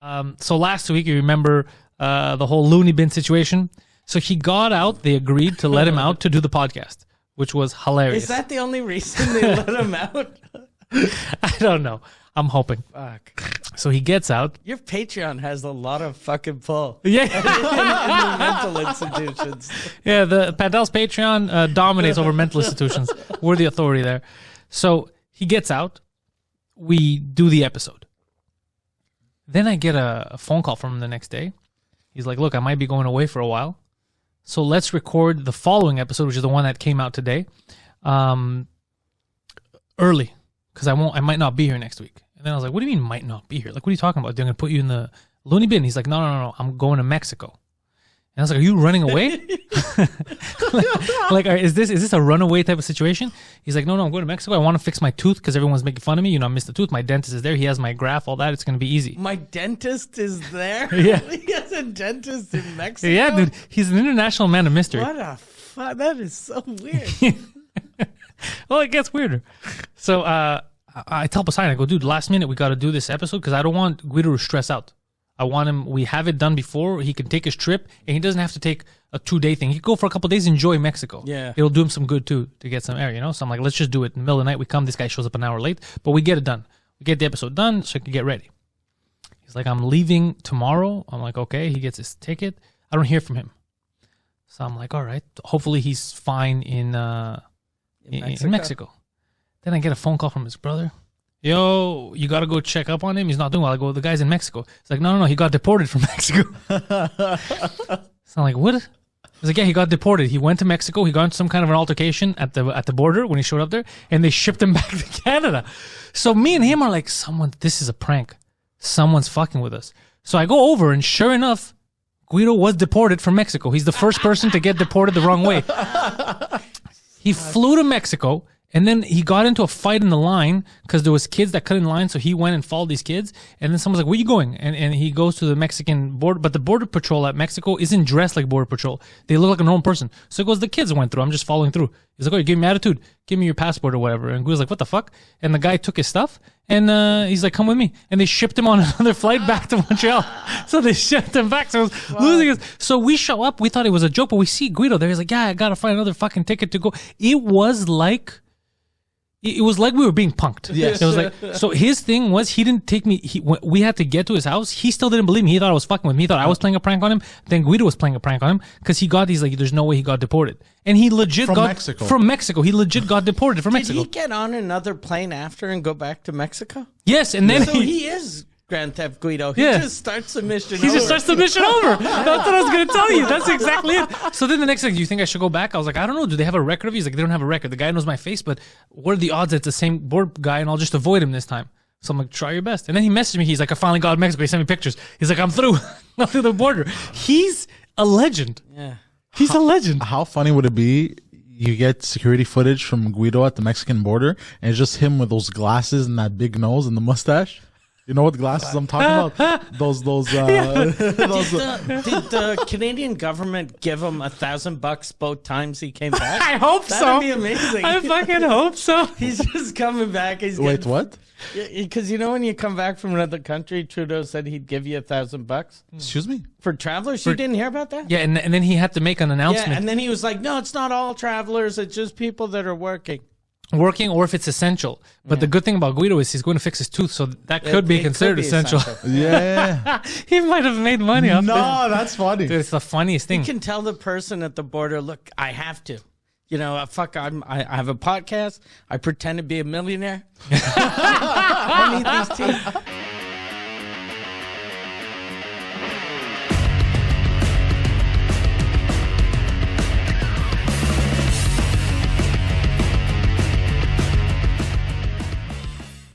So last week, you remember the whole loony bin situation? So he got out. They agreed to let him out to do the podcast, which was hilarious. Is that the only reason they let him out? I don't know. I'm hoping. Fuck. So he gets out. Your Patreon has a lot of fucking pull. Yeah. in the mental institutions. Yeah, the Pantelis Patreon dominates over mental institutions. We're the authority there. So he gets out. We do the episode. Then I get a phone call from him the next day. He's like, look, I might be going away for a while. So let's record the following episode, which is the one that came out today, early, because I might not be here next week. And then I was like, what do you mean might not be here? Like, what are you talking about? They're going to put you in the loony bin. He's like, no, I'm going to Mexico. And I was like, are you running away? Is this a runaway type of situation? He's like, no, I'm going to Mexico. I want to fix my tooth because everyone's making fun of me. You know, I missed the tooth. My dentist is there. He has my graft, all that. It's going to be easy. My dentist is there? Yeah. He has a dentist in Mexico? Yeah, dude. He's an international man of mystery. What a fuck. That is so weird. Well, it gets weirder. So I tell Poseidon, I go, dude, last minute we got to do this episode because I don't want Guido to stress out. I want him, we have it done before. He can take his trip and he doesn't have to take a 2-day thing. He can go for a couple of days, enjoy Mexico. Yeah. It'll do him some good too to get some air, you know? So I'm like, let's just do it. In the middle of the night, we come. This guy shows up an hour late, but we get it done. We get the episode done so he can get ready. He's like, I'm leaving tomorrow. I'm like, okay. He gets his ticket. I don't hear from him. So I'm like, all right. Hopefully he's fine in Mexico. Then I get a phone call from his brother. Yo, you got to go check up on him. He's not doing well. I go, the guy's in Mexico. He's like, no, he got deported from Mexico. So I'm like, what? He's like, yeah, he got deported. He went to Mexico. He got into some kind of an altercation at the border when he showed up there, and they shipped him back to Canada. So me and him are like, this is a prank. Someone's fucking with us. So I go over, and sure enough, Guido was deported from Mexico. He's the first person to get deported the wrong way. He flew to Mexico. And then he got into a fight in the line because there was kids that cut in line. So he went and followed these kids. And then someone's like, where are you going? And he goes to the Mexican border. But the border patrol at Mexico isn't dressed like border patrol. They look like a normal person. So he goes, the kids went through. I'm just following through. He's like, oh, you gave me attitude. Give me your passport or whatever. And Guido's like, what the fuck? And the guy took his stuff. And he's like, come with me. And they shipped him on another flight back to Montreal. So they shipped him back. So I was losing his. So we show up. We thought it was a joke. But we see Guido there. He's like, yeah, I got to find another fucking ticket to go. It was like we were being punked. Yes. It was like, so his thing was he didn't take me. We had to get to his house. He still didn't believe me. He thought I was fucking with me. He thought I was playing a prank on him. Then Guido was playing a prank on him because he got these like, there's no way he got deported. And he legit From got Mexico. From Mexico. He legit got deported from Mexico. Did he get on another plane after and go back to Mexico? Yes, and then So he is Grand Theft Guido. He just starts the mission over. He just starts the mission over. That's what I was going to tell you. That's exactly it. So then the next thing, do you think I should go back? I was like, I don't know. Do they have a record of you? He's like, they don't have a record. The guy knows my face, but what are the odds that it's the same board guy and I'll just avoid him this time? So I'm like, try your best. And then he messaged me. He's like, I finally got to Mexico. He sent me pictures. He's like, I'm through. I'm through the border. He's a legend. Yeah. He's a legend. How funny would it be? You get security footage from Guido at the Mexican border, and it's just him with those glasses and that big nose and the mustache. You know what glasses I'm talking about? Those. Did the Canadian government give him $1,000 both times he came back? I hope so. That'd be amazing. I fucking hope so. He's just coming back. Wait, what? Because you know when you come back from another country, Trudeau said he'd give you $1,000 Excuse me? for travelers. You didn't hear about that? Yeah, and then he had to make an announcement. Yeah, and then he was like, "No, it's not all travelers. It's just people that are working." Or if it's essential. But the good thing about Guido is he's going to fix his tooth, so that could be considered essential. Yeah. He might have made money off No, that's funny. Dude, it's the funniest thing. You can tell the person at the border, look, I have to. You know, I have a podcast. I pretend to be a millionaire. I need these teeth.